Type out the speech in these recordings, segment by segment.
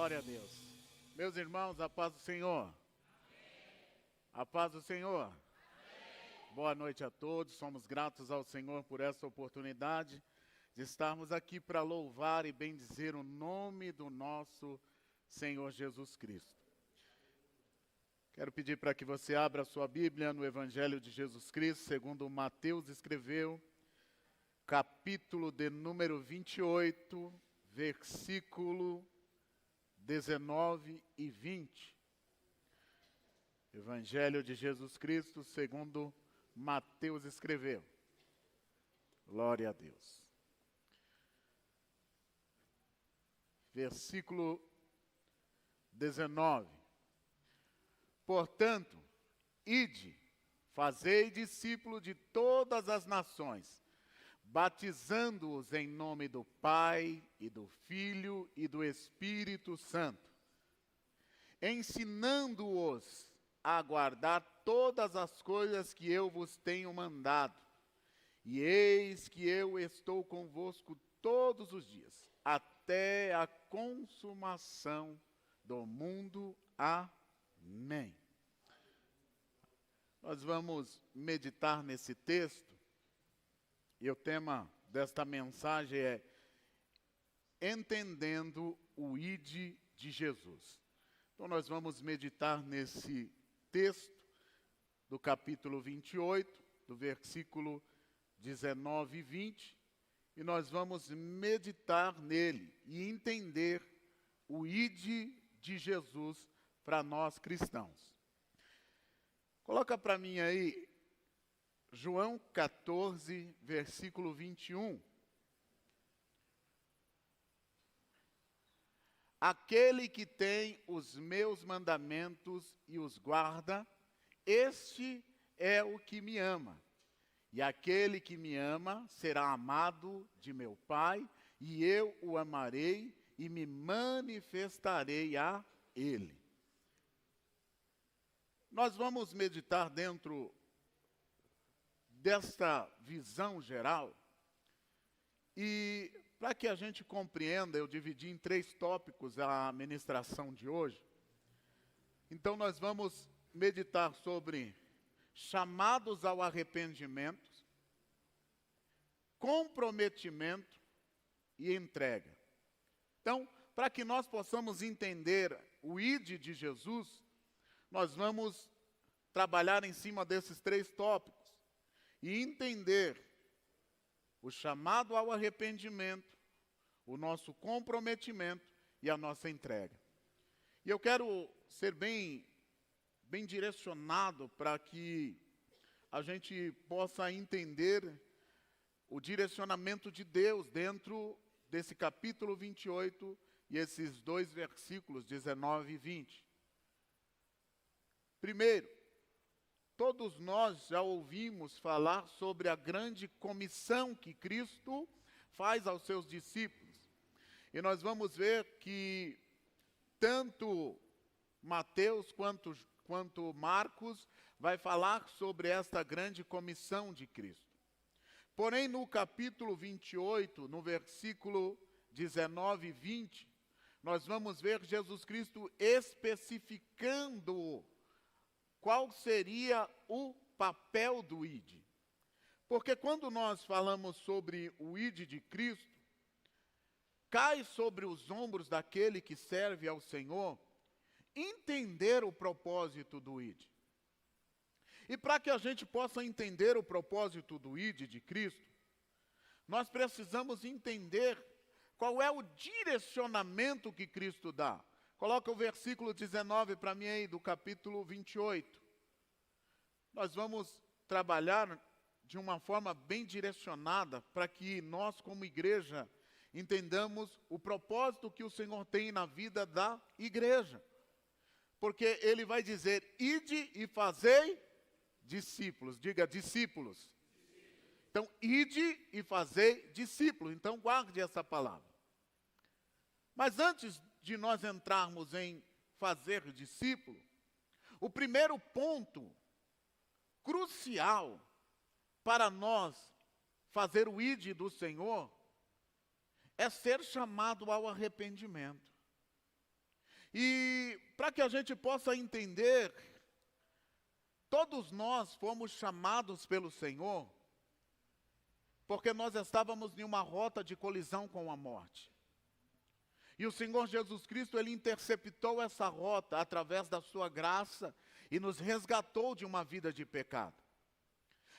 Glória a Deus. Meus irmãos, a paz do Senhor. Amém. A paz do Senhor. Amém. Boa noite a todos. Somos gratos ao Senhor por essa oportunidade de estarmos aqui para louvar e bendizer o nome do nosso Senhor Jesus Cristo. Quero pedir para que você abra a sua Bíblia no Evangelho de Jesus Cristo, segundo Mateus escreveu, capítulo de número 28, versículo 19 e 20. Evangelho de Jesus Cristo, segundo Mateus escreveu. Glória a Deus. Versículo 19. Portanto, ide, fazei discípulos de todas as nações, batizando-os em nome do Pai, e do Filho, e do Espírito Santo, ensinando-os a guardar todas as coisas que eu vos tenho mandado. E eis que eu estou convosco todos os dias, até a consumação do mundo. Amém. Nós vamos meditar nesse texto. E o tema desta mensagem é Entendendo o ID de Jesus. Então nós vamos meditar nesse texto do capítulo 28, do versículo 19 e 20, e nós vamos meditar nele e entender o ID de Jesus para nós cristãos. Coloca para mim aí João 14, versículo 21. Aquele que tem os meus mandamentos e os guarda, este é o que me ama. E aquele que me ama será amado de meu Pai, e eu o amarei e me manifestarei a ele. Nós vamos meditar dentro desta visão geral, e para que a gente compreenda, eu dividi em 3 tópicos a ministração de hoje. Então nós vamos meditar sobre chamados ao arrependimento, comprometimento e entrega. Então, para que nós possamos entender o ID de Jesus, nós vamos trabalhar em cima desses 3 tópicos e entender o chamado ao arrependimento, o nosso comprometimento e a nossa entrega. E eu quero ser bem direcionado para que a gente possa entender o direcionamento de Deus dentro desse capítulo 28 e esses 2 versículos 19 e 20. Primeiro, todos nós já ouvimos falar sobre a grande comissão que Cristo faz aos seus discípulos. E nós vamos ver que tanto Mateus quanto Marcos vai falar sobre esta grande comissão de Cristo. Porém, no capítulo 28, no versículo 19 e 20, nós vamos ver Jesus Cristo especificando qual seria o papel do ID. Porque quando nós falamos sobre o ID de Cristo, cai sobre os ombros daquele que serve ao Senhor entender o propósito do ID. E para que a gente possa entender o propósito do ID de Cristo, nós precisamos entender qual é o direcionamento que Cristo dá. Coloca o versículo 19 para mim aí, do capítulo 28. Nós vamos trabalhar de uma forma bem direcionada para que nós, como igreja, entendamos o propósito que o Senhor tem na vida da igreja. Porque Ele vai dizer, ide e fazei discípulos. Diga, discípulos. Então, ide e fazei discípulos. Então, guarde essa palavra. Mas antes de nós entrarmos em fazer discípulo, o primeiro ponto crucial para nós fazer o ID do Senhor é ser chamado ao arrependimento. E para que a gente possa entender, todos nós fomos chamados pelo Senhor, porque nós estávamos em uma rota de colisão com a morte. E o Senhor Jesus Cristo, Ele interceptou essa rota através da sua graça e nos resgatou de uma vida de pecado.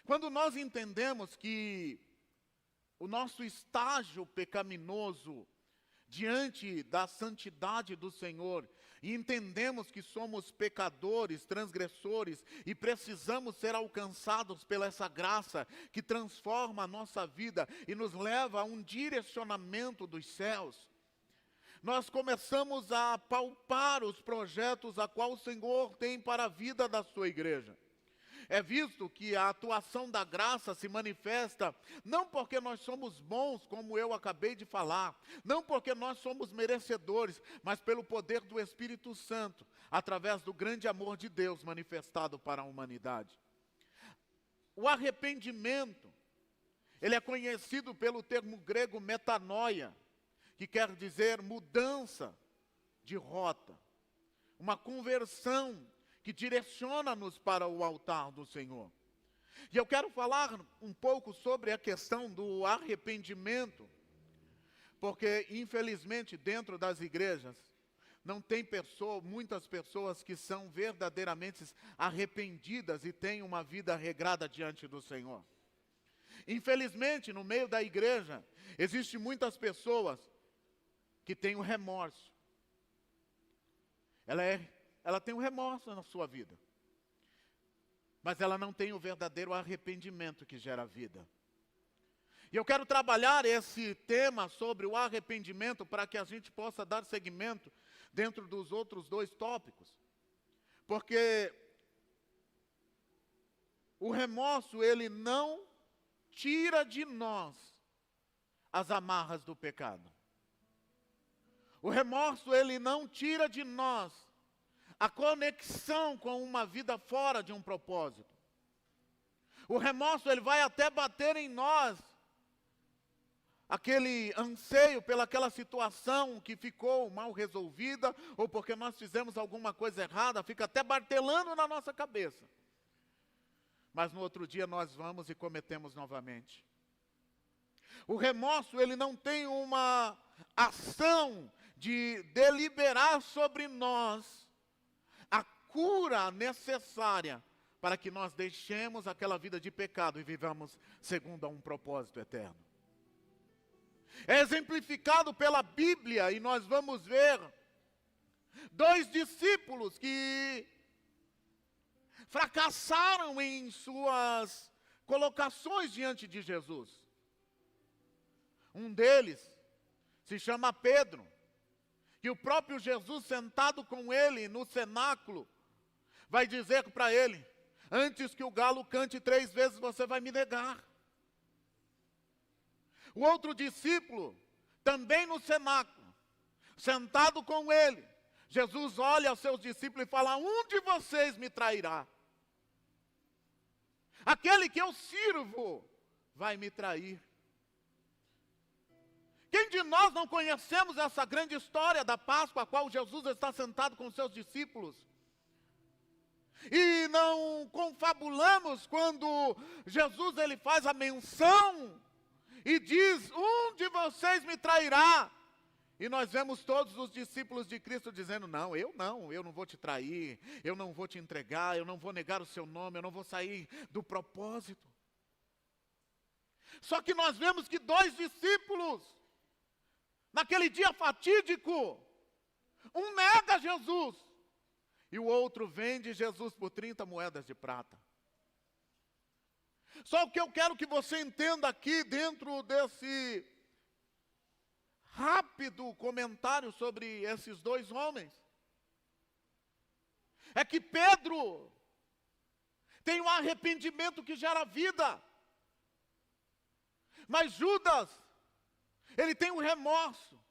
Quando nós entendemos que o nosso estágio pecaminoso diante da santidade do Senhor, e entendemos que somos pecadores, transgressores, e precisamos ser alcançados pela essa graça que transforma a nossa vida e nos leva a um direcionamento dos céus, nós começamos a palpar os projetos a qual o Senhor tem para a vida da sua igreja. É visto que a atuação da graça se manifesta não porque nós somos bons, como eu acabei de falar, não porque nós somos merecedores, mas pelo poder do Espírito Santo, através do grande amor de Deus manifestado para a humanidade. O arrependimento, ele é conhecido pelo termo grego metanoia, que quer dizer mudança de rota, uma conversão que direciona-nos para o altar do Senhor. E eu quero falar um pouco sobre a questão do arrependimento, porque infelizmente dentro das igrejas não tem muitas pessoas que são verdadeiramente arrependidas e têm uma vida regrada diante do Senhor. Infelizmente no meio da igreja existem muitas pessoas que têm o remorso. Ela tem um remorso na sua vida, mas ela não tem o verdadeiro arrependimento que gera vida. E eu quero trabalhar esse tema sobre o arrependimento para que a gente possa dar seguimento dentro dos outros dois tópicos. Porque o remorso, ele não tira de nós as amarras do pecado. O remorso, ele não tira de nós a conexão com uma vida fora de um propósito. O remorso, ele vai até bater em nós aquele anseio pelaquela situação que ficou mal resolvida, ou porque nós fizemos alguma coisa errada, fica até martelando na nossa cabeça. Mas no outro dia nós vamos e cometemos novamente. O remorso, ele não tem uma ação de deliberar sobre nós a cura necessária para que nós deixemos aquela vida de pecado e vivamos segundo a um propósito eterno. É exemplificado pela Bíblia, e nós vamos ver dois discípulos que fracassaram em suas colocações diante de Jesus. Um deles se chama Pedro, que o próprio Jesus, sentado com ele no cenáculo, vai dizer para ele: antes que o galo cante 3 vezes, você vai me negar. O outro discípulo, também no cenáculo, sentado com ele, Jesus olha aos seus discípulos e fala: um de vocês me trairá. Aquele que eu sirvo vai me trair. Quem de nós não conhecemos essa grande história da Páscoa, a qual Jesus está sentado com os seus discípulos? E não confabulamos quando Jesus ele faz a menção e diz: um de vocês me trairá. E nós vemos todos os discípulos de Cristo dizendo: eu não vou te trair, eu não vou te entregar, eu não vou negar o seu nome, eu não vou sair do propósito. Só que nós vemos que 2 discípulos, naquele dia fatídico, um nega Jesus e o outro vende Jesus por 30 moedas de prata. Só o que eu quero que você entenda aqui dentro desse rápido comentário sobre esses 2 homens, é que Pedro tem um arrependimento que gera vida, mas Judas, ele tem um remorso,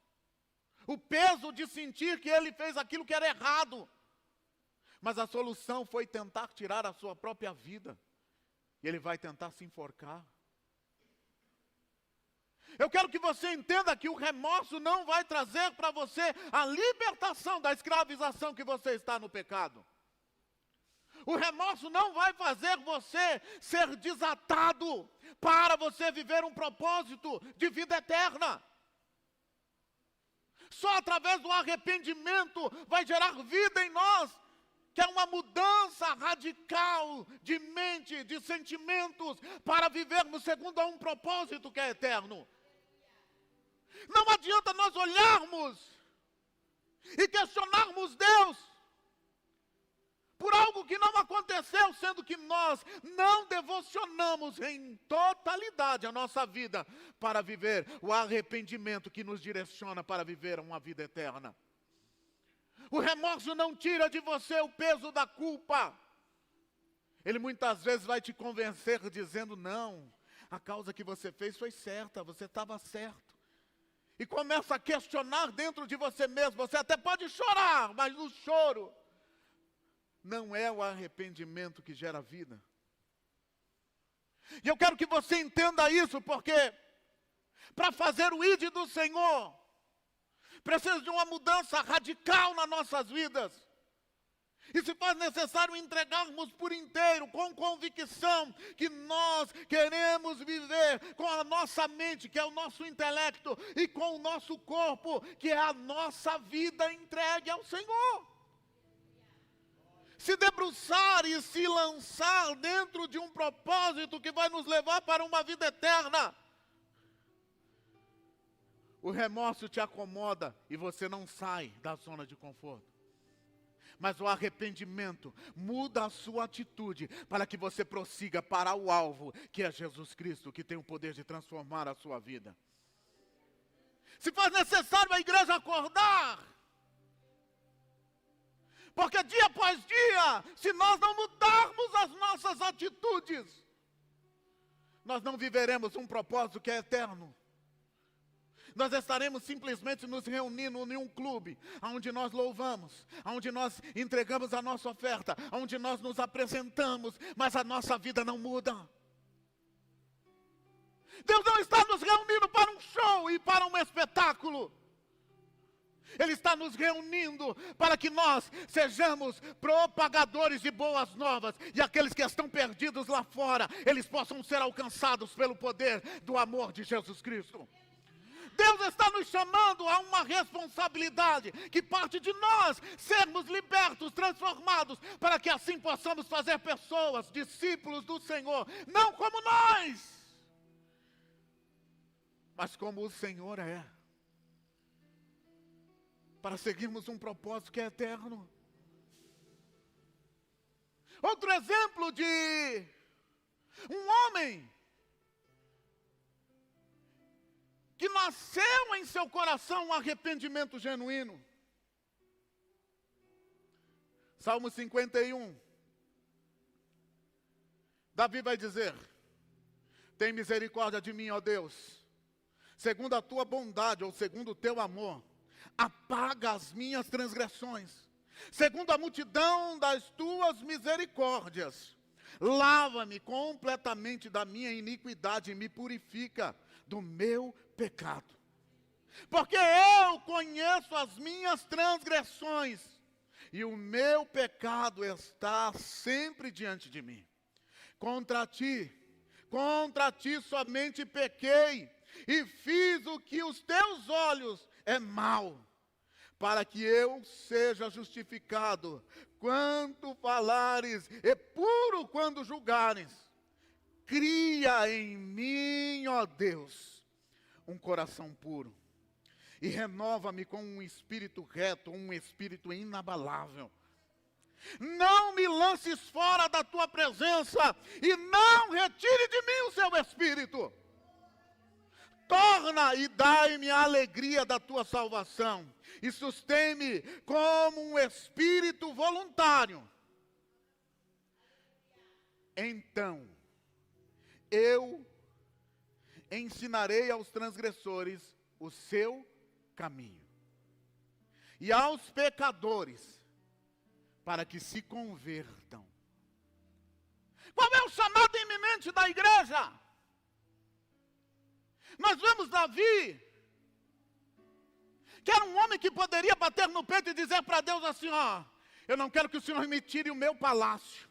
o peso de sentir que ele fez aquilo que era errado, mas a solução foi tentar tirar a sua própria vida, e ele vai tentar se enforcar. Eu quero que você entenda que o remorso não vai trazer para você a libertação da escravização que você está no pecado. O remorso não vai fazer você ser desatado para você viver um propósito de vida eterna. Só através do arrependimento vai gerar vida em nós, que é uma mudança radical de mente, de sentimentos, para vivermos segundo um propósito que é eterno. Não adianta nós olharmos e questionarmos Deus por algo que não aconteceu, sendo que nós não devocionamos em totalidade a nossa vida para viver o arrependimento que nos direciona para viver uma vida eterna. O remorso não tira de você o peso da culpa. Ele muitas vezes vai te convencer dizendo, não, a causa que você fez foi certa, você estava certo. E começa a questionar dentro de você mesmo. Você até pode chorar, mas o choro não é o arrependimento que gera vida. E eu quero que você entenda isso, porque para fazer o ID do Senhor, precisa de uma mudança radical nas nossas vidas. E se faz necessário entregarmos por inteiro, com convicção, que nós queremos viver com a nossa mente, que é o nosso intelecto, e com o nosso corpo, que é a nossa vida entregue ao Senhor. Se debruçar e se lançar dentro de um propósito que vai nos levar para uma vida eterna. O remorso te acomoda e você não sai da zona de conforto. Mas o arrependimento muda a sua atitude para que você prossiga para o alvo, que é Jesus Cristo, que tem o poder de transformar a sua vida. Se faz necessário a igreja acordar, porque dia após dia, se nós não mudarmos as nossas atitudes, nós não viveremos um propósito que é eterno. Nós estaremos simplesmente nos reunindo em um clube, onde nós louvamos, onde nós entregamos a nossa oferta, onde nós nos apresentamos, mas a nossa vida não muda. Deus não está nos reunindo para um show e para um espetáculo. Ele está nos reunindo para que nós sejamos propagadores de boas novas, e aqueles que estão perdidos lá fora, eles possam ser alcançados pelo poder do amor de Jesus Cristo. Deus está nos chamando a uma responsabilidade que parte de nós sermos libertos, transformados, para que assim possamos fazer pessoas, discípulos do Senhor, não como nós, mas como o Senhor é, para seguirmos um propósito que é eterno. Outro exemplo de um homem que nasceu em seu coração um arrependimento genuíno. Salmo 51. Davi vai dizer: tem misericórdia de mim, ó Deus, segundo a tua bondade, ou segundo o teu amor, apaga as minhas transgressões, segundo a multidão das tuas misericórdias, lava-me completamente da minha iniquidade e me purifica do meu pecado. Porque eu conheço as minhas transgressões, e o meu pecado está sempre diante de mim. Contra ti somente pequei, e fiz o que os teus olhos é mal, para que eu seja justificado quando falares, e puro quando julgares. Cria em mim, ó Deus, um coração puro, e renova-me com um espírito reto, um espírito inabalável. Não me lances fora da tua presença, e não retire de mim o seu espírito. Torna e dai-me a alegria da tua salvação, e sustém-me como um espírito voluntário. Então eu ensinarei aos transgressores o seu caminho, e aos pecadores para que se convertam. Qual é o chamado iminente da igreja? Nós vemos Davi, que era um homem que poderia bater no peito e dizer para Deus assim, ó, eu não quero que o Senhor me tire o meu palácio.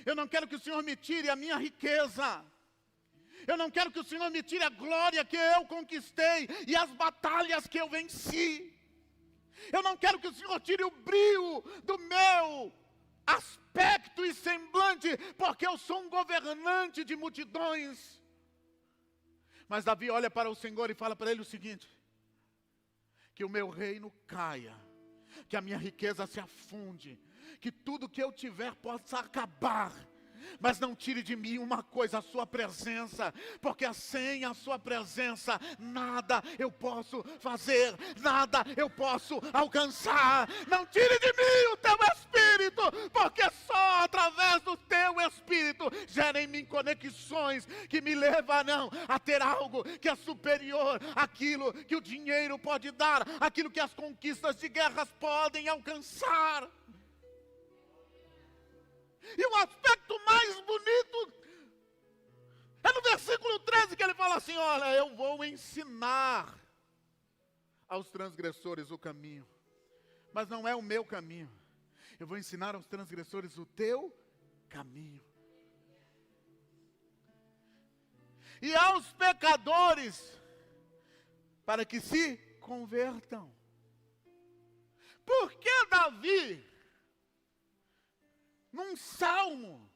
Eu não quero que o Senhor me tire a minha riqueza. Eu não quero que o Senhor me tire a glória que eu conquistei e as batalhas que eu venci. Eu não quero que o Senhor tire o brilho do meu aspecto e semblante, porque eu sou um governante de multidões. Mas Davi olha para o Senhor e fala para ele o seguinte: que o meu reino caia, que a minha riqueza se afunde, que tudo que eu tiver possa acabar, mas não tire de mim uma coisa, a sua presença, porque sem a sua presença, nada eu posso fazer, nada eu posso alcançar. Não tire de mim o teu Espírito, porque só através do teu Espírito gera em mim conexões que me levarão a ter algo que é superior àquilo que o dinheiro pode dar, aquilo que as conquistas de guerras podem alcançar. E o aspecto mais bonito é no versículo 13 que ele fala assim: olha, eu vou ensinar aos transgressores o caminho, mas não é o meu caminho. Eu vou ensinar aos transgressores o teu caminho. E aos pecadores, para que se convertam. Por que Davi, num salmo,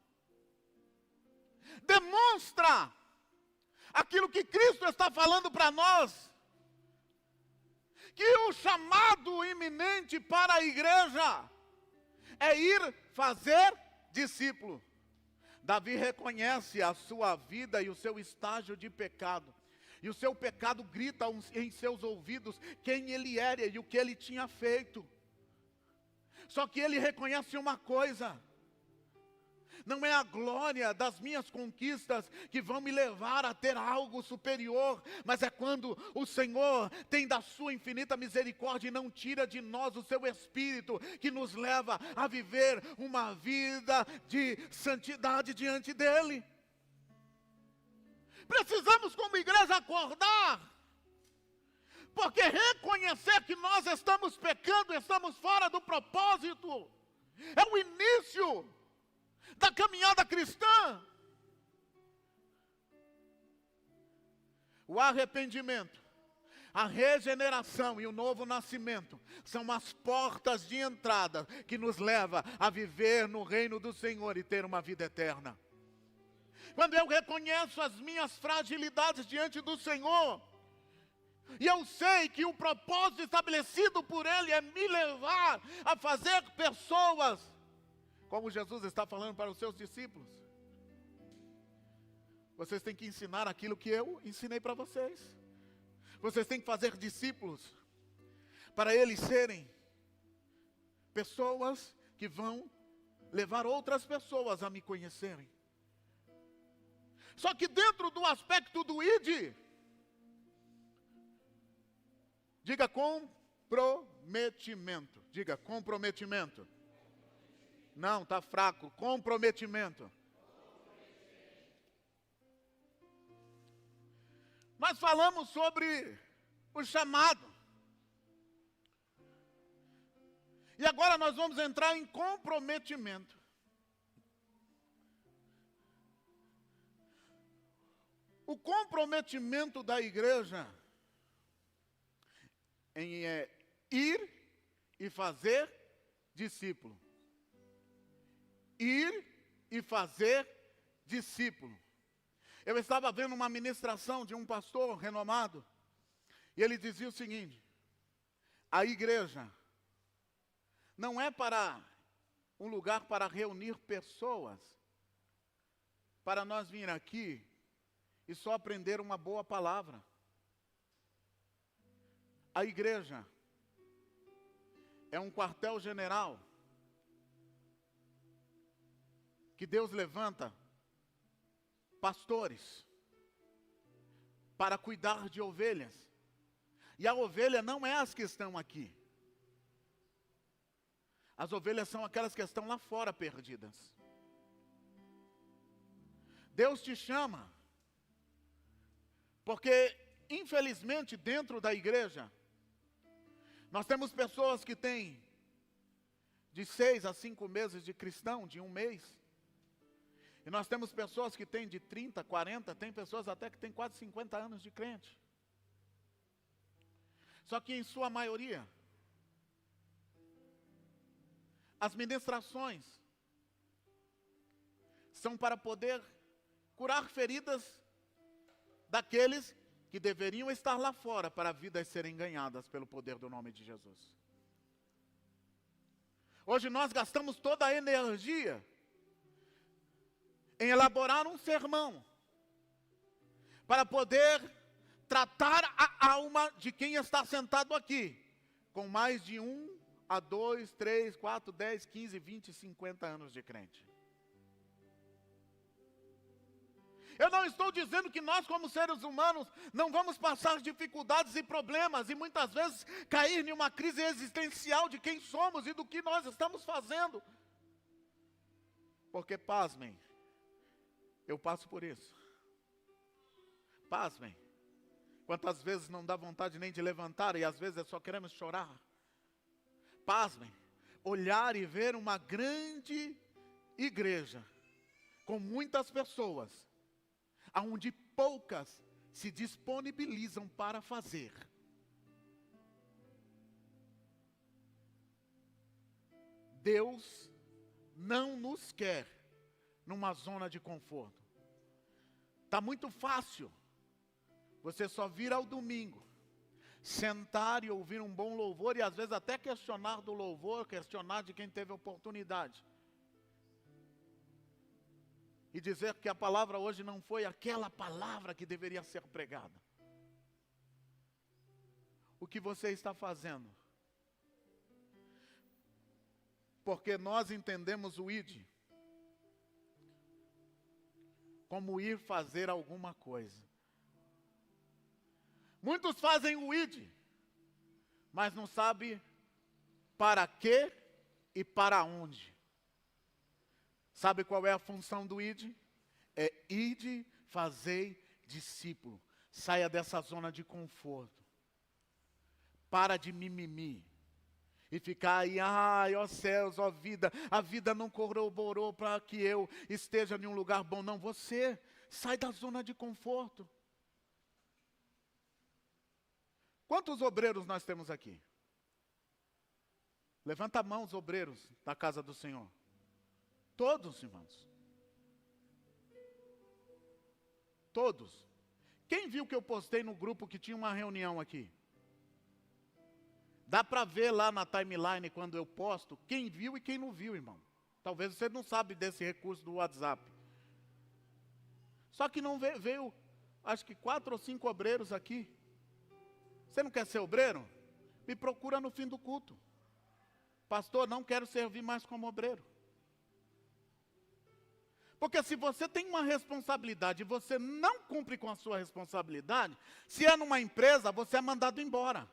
demonstra aquilo que Cristo está falando para nós, que o chamado iminente para a igreja é ir fazer discípulo. Davi reconhece a sua vida e o seu estágio de pecado, e o seu pecado grita em seus ouvidos quem ele era e o que ele tinha feito. Só que ele reconhece uma coisa: não é a glória das minhas conquistas que vão me levar a ter algo superior, mas é quando o Senhor tem da sua infinita misericórdia e não tira de nós o seu Espírito, que nos leva a viver uma vida de santidade diante dEle. Precisamos, como igreja, acordar, porque reconhecer que nós estamos pecando, estamos fora do propósito, é o início da caminhada cristã. O arrependimento, a regeneração e o novo nascimento são as portas de entrada que nos leva a viver no reino do Senhor e ter uma vida eterna. Quando eu reconheço as minhas fragilidades diante do Senhor, e eu sei que o propósito estabelecido por Ele é me levar a fazer pessoas, como Jesus está falando para os seus discípulos, vocês têm que ensinar aquilo que eu ensinei para vocês. Vocês têm que fazer discípulos, para eles serem pessoas que vão levar outras pessoas a me conhecerem. Só que dentro do aspecto do ID, diga comprometimento. Diga comprometimento. Não, está fraco. Comprometimento. Nós falamos sobre o chamado. E agora nós vamos entrar em comprometimento. O comprometimento da igreja em ir e fazer discípulo. Ir e fazer discípulo. Eu estava vendo uma ministração de um pastor renomado, e ele dizia o seguinte: a igreja não é para um lugar para reunir pessoas, para nós vir aqui e só aprender uma boa palavra. A igreja é um quartel-general que Deus levanta pastores para cuidar de ovelhas. E a ovelha não é as que estão aqui. As ovelhas são aquelas que estão lá fora perdidas. Deus te chama Porque, infelizmente, dentro da igreja, nós temos pessoas que têm de 6 a 5 meses de cristão, de 1 mês. E nós temos pessoas que têm de 30, 40, tem pessoas até que têm quase 50 anos de crente. Só que em sua maioria, as ministrações são para poder curar feridas daqueles que deveriam estar lá fora para vidas serem ganhadas pelo poder do nome de Jesus. Hoje nós gastamos toda a energia em elaborar um sermão para poder tratar a alma de quem está sentado aqui, com mais de 1 a 2, 3, 4, 10, 15, 20, 50 anos de crente. Eu não estou dizendo que nós, como seres humanos, não vamos passar dificuldades e problemas, e muitas vezes cair em uma crise existencial de quem somos e do que nós estamos fazendo. Porque, pasmem, eu passo por isso. Pasmem, quantas vezes não dá vontade nem de levantar, e às vezes só queremos chorar. Pasmem, olhar e ver uma grande igreja, com muitas pessoas, onde poucas se disponibilizam para fazer. Deus não nos quer numa zona de conforto. Está muito fácil você só vir ao domingo, sentar e ouvir um bom louvor, e às vezes até questionar do louvor, questionar de quem teve oportunidade. E dizer que a palavra hoje não foi aquela palavra que deveria ser pregada. O que você está fazendo? Porque nós entendemos o id como ir fazer alguma coisa. Muitos fazem o id, mas não sabem para quê e para onde. Sabe qual é a função do id? É ide, fazei discípulo. Saia dessa zona de conforto. Para de mimimi. E ficar aí, ai, ó céus, ó vida, a vida não corroborou para que eu esteja em um lugar bom. Não, você sai da zona de conforto. Quantos obreiros nós temos aqui? Levanta a mão os obreiros da casa do Senhor. Todos, irmãos. Todos. Quem viu que eu postei no grupo que tinha uma reunião aqui? Dá para ver lá na timeline quando eu posto quem viu e quem não viu, irmão. Talvez você não sabe desse recurso do WhatsApp. Só que não veio, acho que 4 ou 5 obreiros aqui. Você não quer ser obreiro? Me procura no fim do culto. Pastor, não quero servir mais como obreiro. Porque se você tem uma responsabilidade e você não cumpre com a sua responsabilidade, se é numa empresa, você é mandado embora.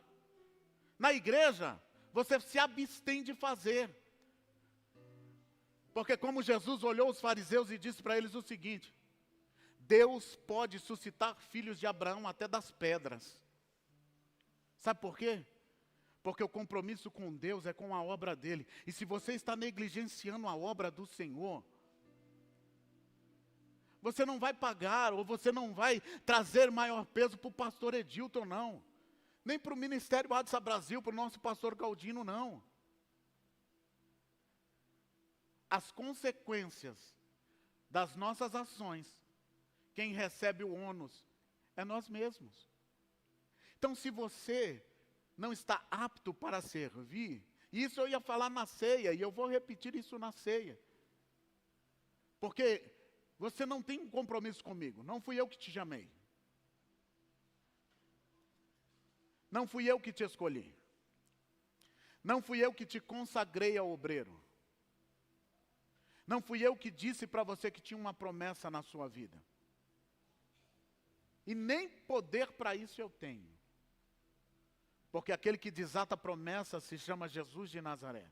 Na igreja, você se abstém de fazer. Porque como Jesus olhou os fariseus e disse para eles o seguinte: Deus pode suscitar filhos de Abraão até das pedras. Sabe por quê? Porque o compromisso com Deus é com a obra dele. E se você está negligenciando a obra do Senhor, você não vai pagar, ou você não vai trazer maior peso para o pastor Edilton, não. Nem para o Ministério Adsa Brasil, para o nosso pastor Galdino, não. As consequências das nossas ações, quem recebe o ônus é nós mesmos. Então, se você não está apto para servir, isso eu ia falar na ceia, e eu vou repetir isso na ceia. Porque você não tem um compromisso comigo, não fui eu que te chamei. Não fui eu que te escolhi. Não fui eu que te consagrei ao obreiro. Não fui eu que disse para você que tinha uma promessa na sua vida. E nem poder para isso eu tenho. Porque aquele que desata a promessa se chama Jesus de Nazaré.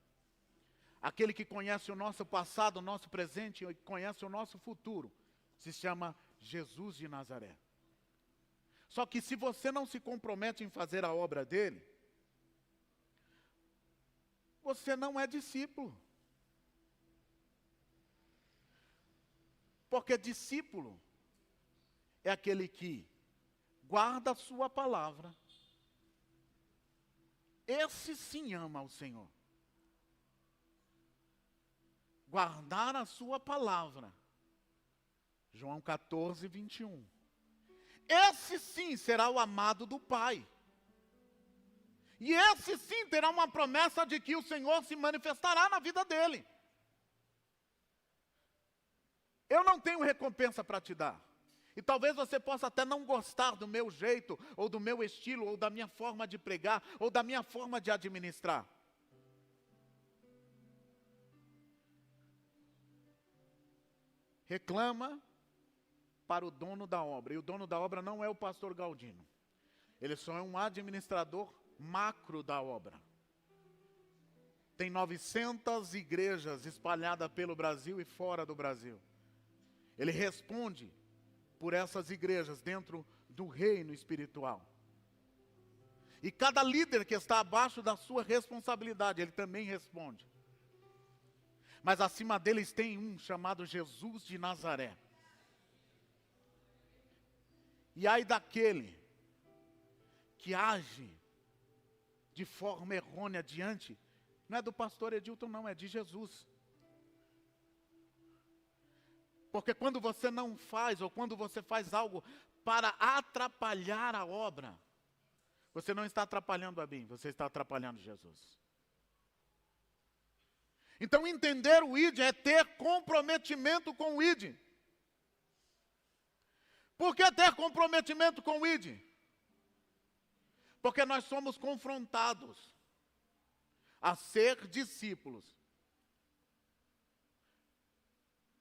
Aquele que conhece o nosso passado, o nosso presente e conhece o nosso futuro, se chama Jesus de Nazaré. Só que se você não se compromete em fazer a obra dele, você não é discípulo. Porque discípulo é aquele que guarda a sua palavra. Esse sim ama o Senhor. Guardar a sua palavra. João 14, 21. Esse sim será o amado do Pai. E esse sim terá uma promessa de que o Senhor se manifestará na vida dele. Eu não tenho recompensa para te dar. E talvez você possa até não gostar do meu jeito, ou do meu estilo, ou da minha forma de pregar, ou da minha forma de administrar. Reclama para o dono da obra. E o dono da obra não é o pastor Galdino. Ele só é um administrador macro da obra. Tem 900 igrejas espalhadas pelo Brasil e fora do Brasil. Ele responde por essas igrejas dentro do reino espiritual. E cada líder que está abaixo da sua responsabilidade, ele também responde. Mas acima deles tem um chamado Jesus de Nazaré. E ai daquele que age de forma errônea diante, não é do pastor Edilton não, é de Jesus. Porque quando você não faz, ou quando você faz algo para atrapalhar a obra, você não está atrapalhando a mim, você está atrapalhando Jesus. Então entender o ID é ter comprometimento com o ID. Por que ter comprometimento com o ID? Porque nós somos confrontados a ser discípulos.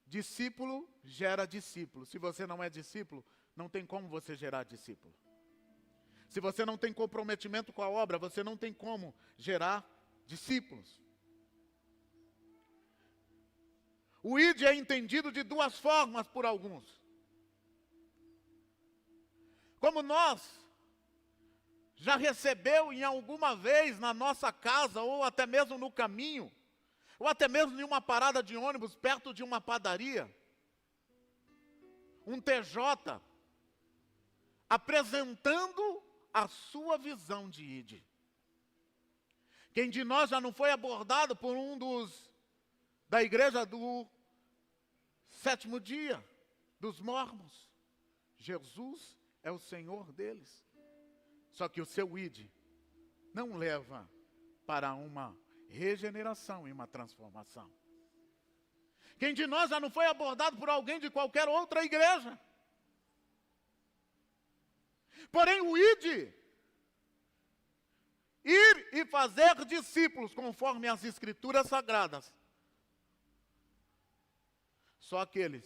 Discípulo gera discípulo. Se você não é discípulo, não tem como você gerar discípulo. Se você não tem comprometimento com a obra, você não tem como gerar discípulos. O ID é entendido de duas formas por alguns. Como nós já recebeu em alguma vez na nossa casa, ou até mesmo no caminho, ou até mesmo em uma parada de ônibus perto de uma padaria, um TJ, apresentando a sua visão de ID. Quem de nós já não foi abordado por um da igreja do sétimo dia, dos mormons? Jesus é o Senhor deles. Só que o seu ID não leva para uma regeneração e uma transformação. Quem de nós já não foi abordado por alguém de qualquer outra igreja? Porém o ID, ir e fazer discípulos conforme as Escrituras Sagradas, só aqueles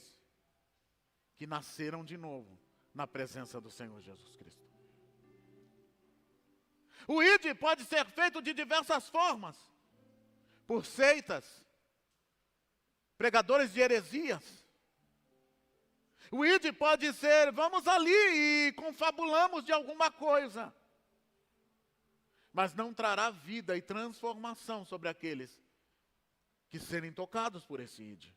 que nasceram de novo na presença do Senhor Jesus Cristo. O ID pode ser feito de diversas formas. Por seitas, pregadores de heresias. O ID pode ser, vamos ali e confabulamos de alguma coisa. Mas não trará vida e transformação sobre aqueles que serem tocados por esse ID.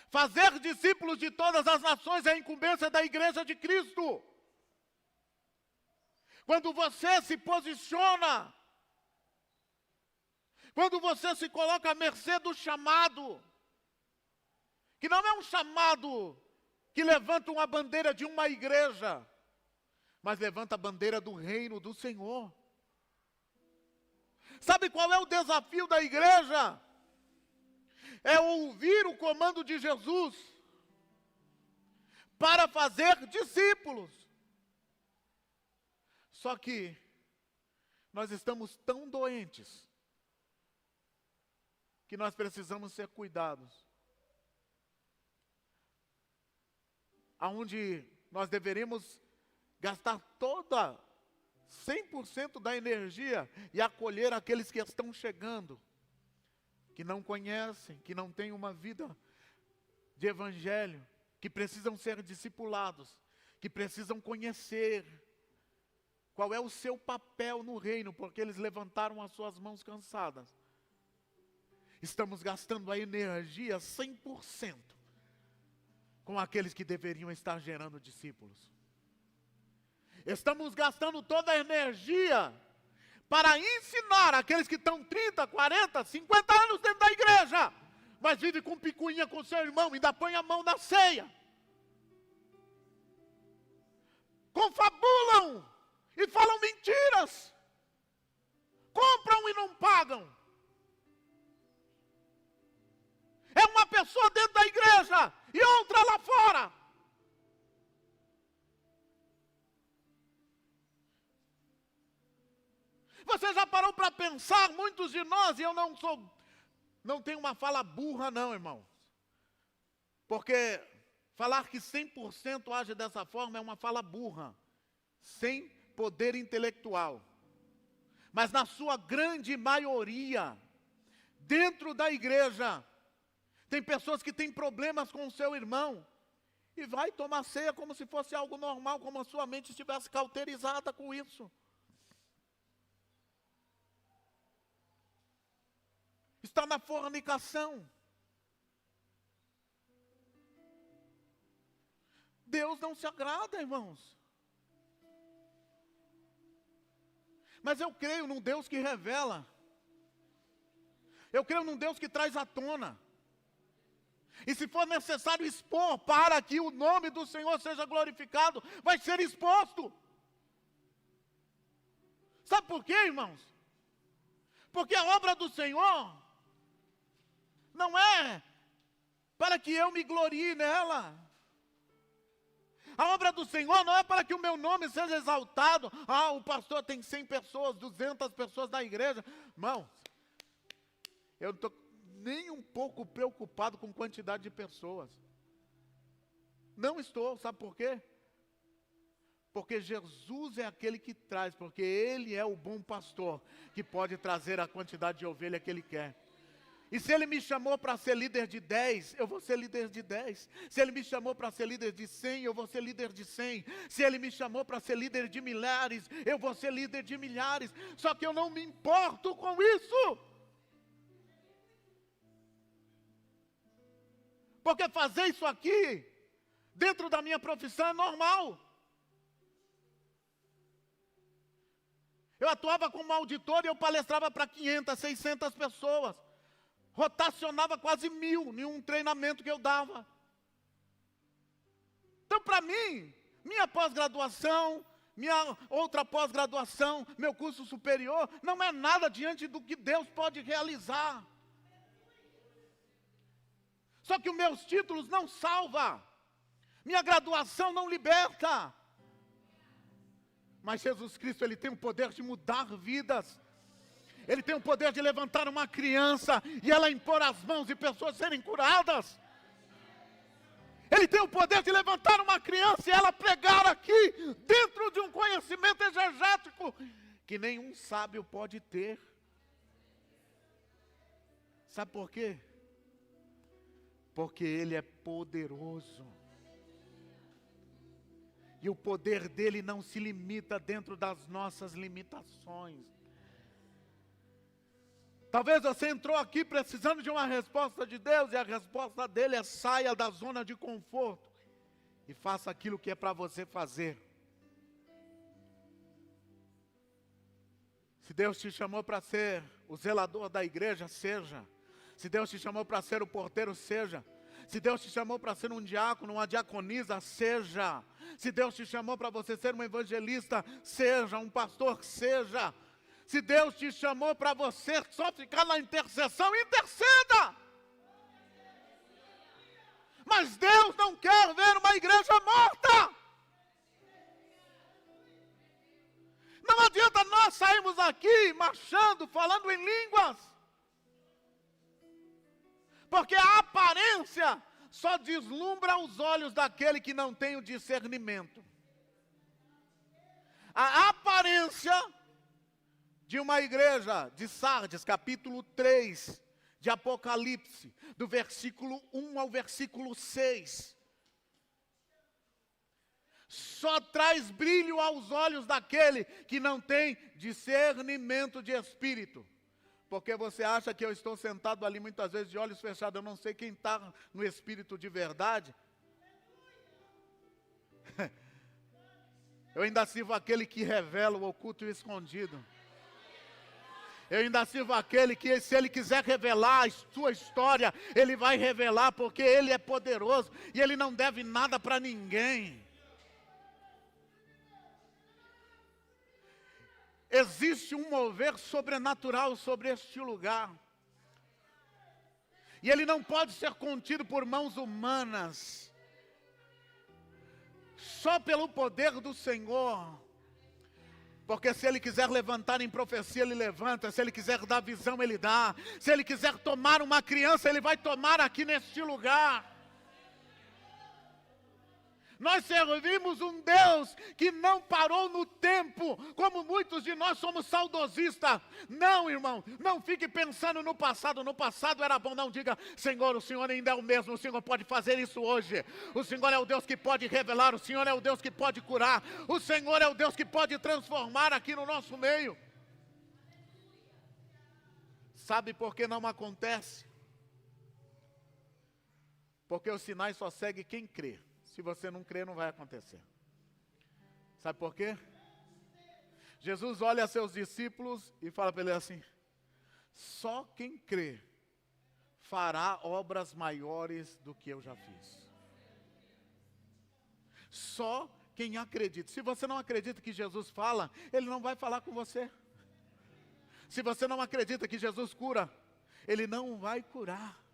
Fazer discípulos de todas as nações é a incumbência da igreja de Cristo. Quando você se posiciona, quando você se coloca à mercê do chamado, que não é um chamado que levanta uma bandeira de uma igreja, mas levanta a bandeira do reino do Senhor. Sabe qual é o desafio da igreja? É ouvir o comando de Jesus para fazer discípulos. Só que nós estamos tão doentes que nós precisamos ser cuidados. Aonde nós deveríamos gastar 100% da energia e acolher aqueles que estão chegando, que não conhecem, que não têm uma vida de evangelho, que precisam ser discipulados, que precisam conhecer qual é o seu papel no reino, porque eles levantaram as suas mãos cansadas. Estamos gastando a energia 100% com aqueles que deveriam estar gerando discípulos. Estamos gastando toda a energia para ensinar aqueles que estão 30, 40, 50 anos dentro da igreja, mas vive com picuinha com seu irmão, ainda põe a mão na ceia. Confabulam e falam mentiras. Compram e não pagam. É uma pessoa dentro da igreja e outra lá fora. Você já parou para pensar, muitos de nós, e eu não tenho uma fala burra não, irmãos. Porque falar que 100% age dessa forma é uma fala burra, sem poder intelectual. Mas na sua grande maioria, dentro da igreja, tem pessoas que têm problemas com o seu irmão, e vai tomar ceia como se fosse algo normal, como a sua mente estivesse cauterizada com isso. Está na fornicação. Deus não se agrada, irmãos. Mas eu creio num Deus que revela. Eu creio num Deus que traz à tona. E se for necessário expor para que o nome do Senhor seja glorificado, vai ser exposto. Sabe por quê, irmãos? Porque a obra do Senhor não é para que eu me glorie nela. A obra do Senhor não é para que o meu nome seja exaltado. Ah, o pastor tem 100 pessoas, 200 pessoas na igreja. Irmãos, eu não estou nem um pouco preocupado com quantidade de pessoas. Não estou, sabe por quê? Porque Jesus é aquele que traz, porque Ele é o bom pastor, que pode trazer a quantidade de ovelha que Ele quer. E se Ele me chamou para ser líder de 10, eu vou ser líder de 10. Se Ele me chamou para ser líder de 100, eu vou ser líder de 100. Se Ele me chamou para ser líder de milhares, eu vou ser líder de milhares. Só que eu não me importo com isso. Porque fazer isso aqui, dentro da minha profissão, é normal. Eu atuava como auditor e eu palestrava para 500, 600 pessoas. Rotacionava quase 1000 em um treinamento que eu dava. Então, para mim, minha pós-graduação, minha outra pós-graduação, meu curso superior, não é nada diante do que Deus pode realizar. Só que os meus títulos não salvam. Minha graduação não liberta. Mas Jesus Cristo, Ele tem o poder de mudar vidas. Ele tem o poder de levantar uma criança e ela impor as mãos e pessoas serem curadas. Ele tem o poder de levantar uma criança e ela pregar aqui, dentro de um conhecimento exegético, que nenhum sábio pode ter. Sabe por quê? Porque Ele é poderoso. E o poder dele não se limita dentro das nossas limitações. Talvez você entrou aqui precisando de uma resposta de Deus, e a resposta dele é: saia da zona de conforto e faça aquilo que é para você fazer. Se Deus te chamou para ser o zelador da igreja, seja. Se Deus te chamou para ser o porteiro, seja. Se Deus te chamou para ser um diácono, uma diaconisa, seja. Se Deus te chamou para você ser um evangelista, seja. Um pastor, seja. Se Deus te chamou para você só ficar na intercessão, interceda. Mas Deus não quer ver uma igreja morta. Não adianta nós sairmos aqui marchando, falando em línguas. Porque a aparência só deslumbra os olhos daquele que não tem o discernimento. A aparência de uma igreja de Sardes, capítulo 3 de Apocalipse, do versículo 1 ao versículo 6. só traz brilho aos olhos daquele que não tem discernimento de espírito. Porque você acha que eu estou sentado ali muitas vezes de olhos fechados, eu não sei quem está no espírito de verdade. Eu ainda sirvo aquele que revela o oculto e o escondido. Eu ainda sirvo aquele que, se Ele quiser revelar a sua história, Ele vai revelar, porque Ele é poderoso e Ele não deve nada para ninguém. Existe um mover sobrenatural sobre este lugar. E ele não pode ser contido por mãos humanas. Só pelo poder do Senhor. Porque se Ele quiser levantar em profecia, Ele levanta. Se Ele quiser dar visão, Ele dá. Se Ele quiser tomar uma criança, Ele vai tomar aqui neste lugar. Nós servimos um Deus que não parou no tempo, como muitos de nós somos saudosistas. Não, irmão, não fique pensando no passado. No passado era bom, não diga: Senhor, o Senhor ainda é o mesmo, o Senhor pode fazer isso hoje. O Senhor é o Deus que pode revelar, o Senhor é o Deus que pode curar, o Senhor é o Deus que pode transformar aqui no nosso meio. Sabe por que não acontece? Porque os sinais só seguem quem crê. Se você não crer, não vai acontecer. Sabe por quê? Jesus olha seus discípulos e fala para ele assim: só quem crê fará obras maiores do que eu já fiz. Só quem acredita. Se você não acredita que Jesus fala, Ele não vai falar com você. Se você não acredita que Jesus cura, Ele não vai curar.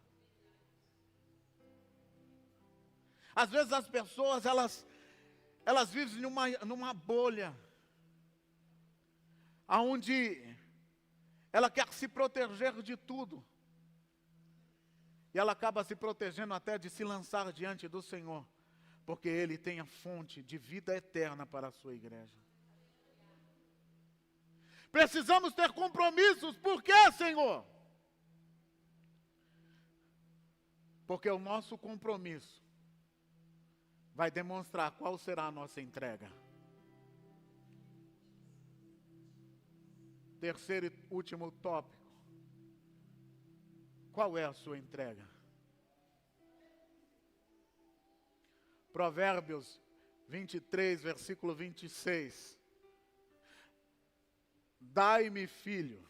Às vezes as pessoas, elas vivem numa bolha, onde ela quer se proteger de tudo. E ela acaba se protegendo até de se lançar diante do Senhor, porque Ele tem a fonte de vida eterna para a sua igreja. Precisamos ter compromissos. Por quê, Senhor? Porque o nosso compromisso vai demonstrar qual será a nossa entrega. Terceiro e último tópico. Qual é a sua entrega? Provérbios 23, versículo 26. Dai-me, filho,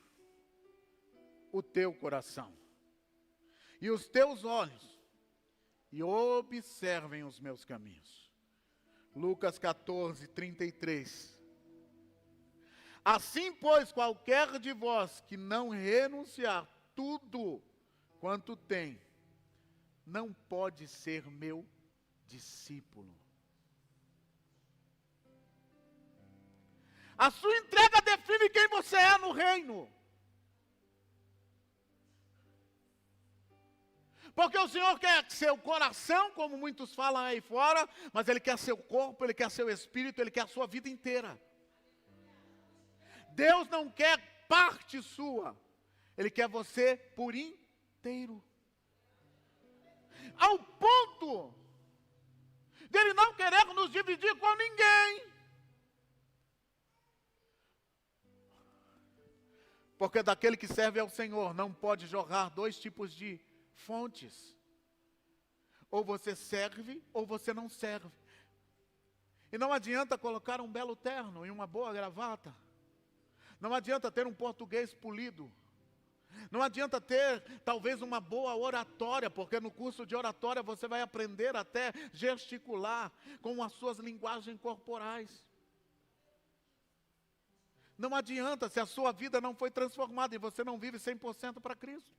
o teu coração e os teus olhos, e observem os meus caminhos. Lucas 14, 33. Assim, pois, qualquer de vós que não renunciar tudo quanto tem, não pode ser meu discípulo. A sua entrega define quem você é no reino. Porque o Senhor quer seu coração, como muitos falam aí fora, mas Ele quer seu corpo, Ele quer seu espírito, Ele quer a sua vida inteira. Deus não quer parte sua, Ele quer você por inteiro. Ao ponto de Ele não querer nos dividir com ninguém. Porque daquele que serve ao Senhor não pode jorrar dois tipos de fontes. Ou você serve, ou você não serve. E não adianta colocar um belo terno e uma boa gravata. Não adianta ter um português polido. Não adianta ter, talvez, uma boa oratória, porque no curso de oratória você vai aprender até gesticular com as suas linguagens corporais. Não adianta se a sua vida não foi transformada e você não vive 100% para Cristo.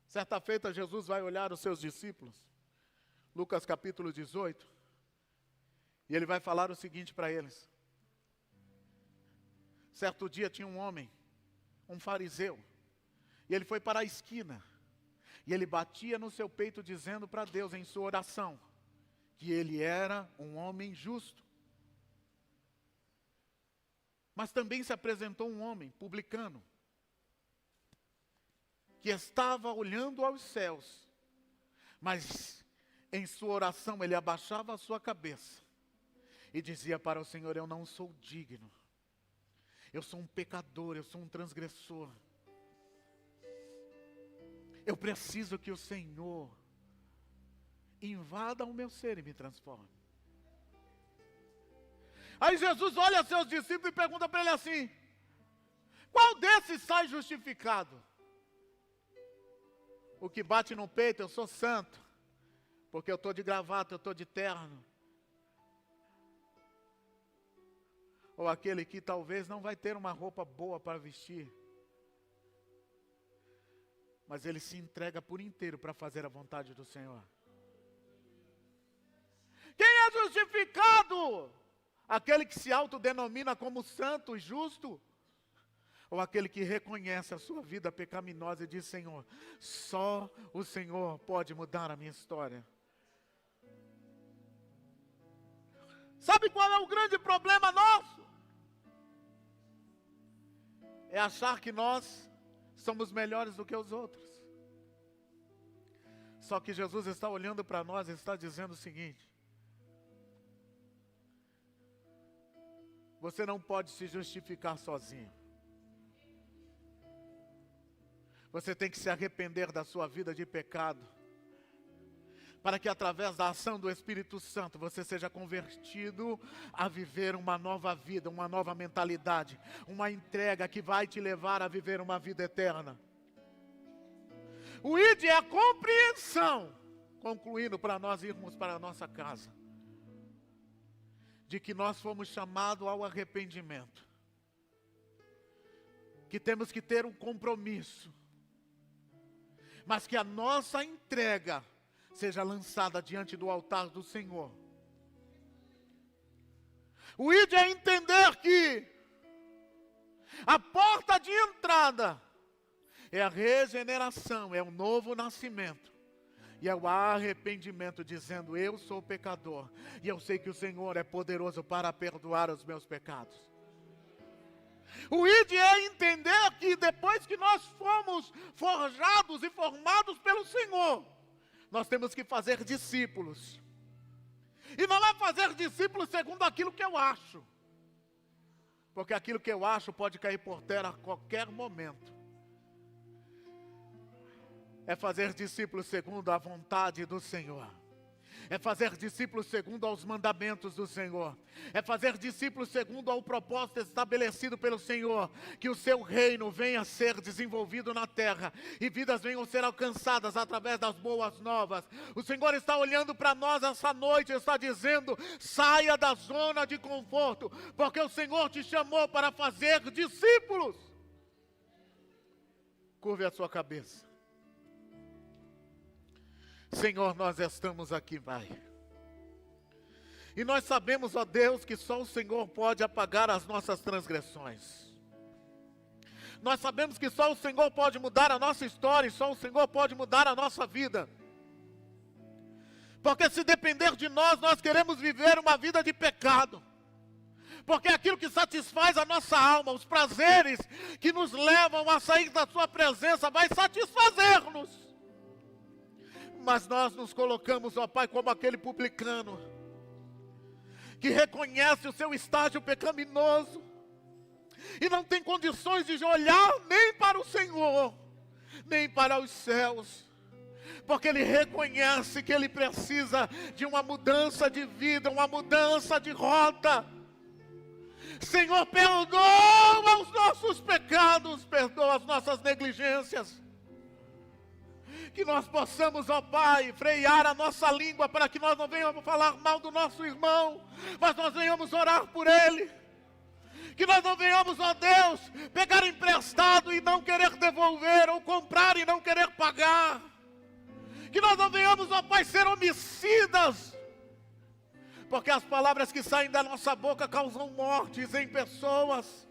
Certa feita, Jesus vai olhar os seus discípulos, Lucas capítulo 18, e Ele vai falar o seguinte para eles. Certo dia tinha um homem, um fariseu, e ele foi para a esquina, e ele batia no seu peito dizendo para Deus em sua oração, que ele era um homem justo. Mas também se apresentou um homem publicano, que estava olhando aos céus, mas em sua oração, ele abaixava a sua cabeça e dizia para o Senhor: eu não sou digno, eu sou um pecador, eu sou um transgressor, eu preciso que o Senhor invada o meu ser e me transforme. Aí Jesus olha seus discípulos e pergunta para ele assim: qual desses sai justificado? O que bate no peito: eu sou santo, porque eu estou de gravata, eu estou de terno. Ou aquele que talvez não vai ter uma roupa boa para vestir, mas ele se entrega por inteiro para fazer a vontade do Senhor. Quem é justificado? Aquele que se autodenomina como santo e justo? Ou aquele que reconhece a sua vida pecaminosa e diz: Senhor, só o Senhor pode mudar a minha história? Sabe qual é o grande problema nosso? É achar que nós somos melhores do que os outros. Só que Jesus está olhando para nós e está dizendo o seguinte: você não pode se justificar sozinho. Você tem que se arrepender da sua vida de pecado, para que através da ação do Espírito Santo você seja convertido a viver uma nova vida, uma nova mentalidade, uma entrega que vai te levar a viver uma vida eterna. O ID é a compreensão, concluindo para nós irmos para a nossa casa, de que nós fomos chamados ao arrependimento, que temos que ter um compromisso, mas que a nossa entrega seja lançada diante do altar do Senhor. O ID é entender que a porta de entrada é a regeneração, é o novo nascimento, e é o arrependimento, dizendo: eu sou pecador, e eu sei que o Senhor é poderoso para perdoar os meus pecados. O ID é entender que depois que nós fomos forjados e formados pelo Senhor, nós temos que fazer discípulos. E não é fazer discípulos segundo aquilo que eu acho, porque aquilo que eu acho pode cair por terra a qualquer momento. É fazer discípulos segundo a vontade do Senhor. É fazer discípulos segundo aos mandamentos do Senhor. É fazer discípulos segundo ao propósito estabelecido pelo Senhor. Que o seu reino venha a ser desenvolvido na terra, e vidas venham a ser alcançadas através das boas novas. O Senhor está olhando para nós essa noite e está dizendo: saia da zona de conforto, porque o Senhor te chamou para fazer discípulos. Curve a sua cabeça. Senhor, nós estamos aqui, Pai, e nós sabemos, ó Deus, que só o Senhor pode apagar as nossas transgressões. Nós sabemos que só o Senhor pode mudar a nossa história, e só o Senhor pode mudar a nossa vida. Porque se depender de nós, nós queremos viver uma vida de pecado. Porque aquilo que satisfaz a nossa alma, os prazeres que nos levam a sair da sua presença, vai satisfazer-nos. Mas nós nos colocamos, ó Pai, como aquele publicano, que reconhece o seu estágio pecaminoso, e não tem condições de olhar nem para o Senhor, nem para os céus, porque ele reconhece que ele precisa de uma mudança de vida, uma mudança de rota. Senhor, perdoa os nossos pecados, perdoa as nossas negligências. Que nós possamos, ó Pai, frear a nossa língua, para que nós não venhamos falar mal do nosso irmão, mas nós venhamos orar por ele. Que nós não venhamos, ó Deus, pegar emprestado e não querer devolver, ou comprar e não querer pagar. Que nós não venhamos, ó Pai, ser homicidas, porque as palavras que saem da nossa boca causam mortes em pessoas.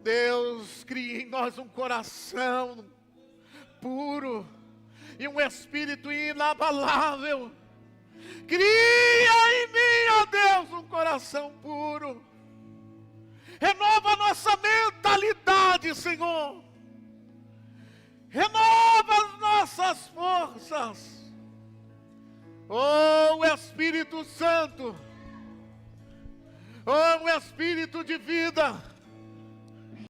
Deus, crie em nós um coração puro e um espírito inabalável. Cria em mim, ó Deus, um coração puro. Renova a nossa mentalidade, Senhor. Renova as nossas forças. Oh, Espírito Santo, oh, Espírito de vida,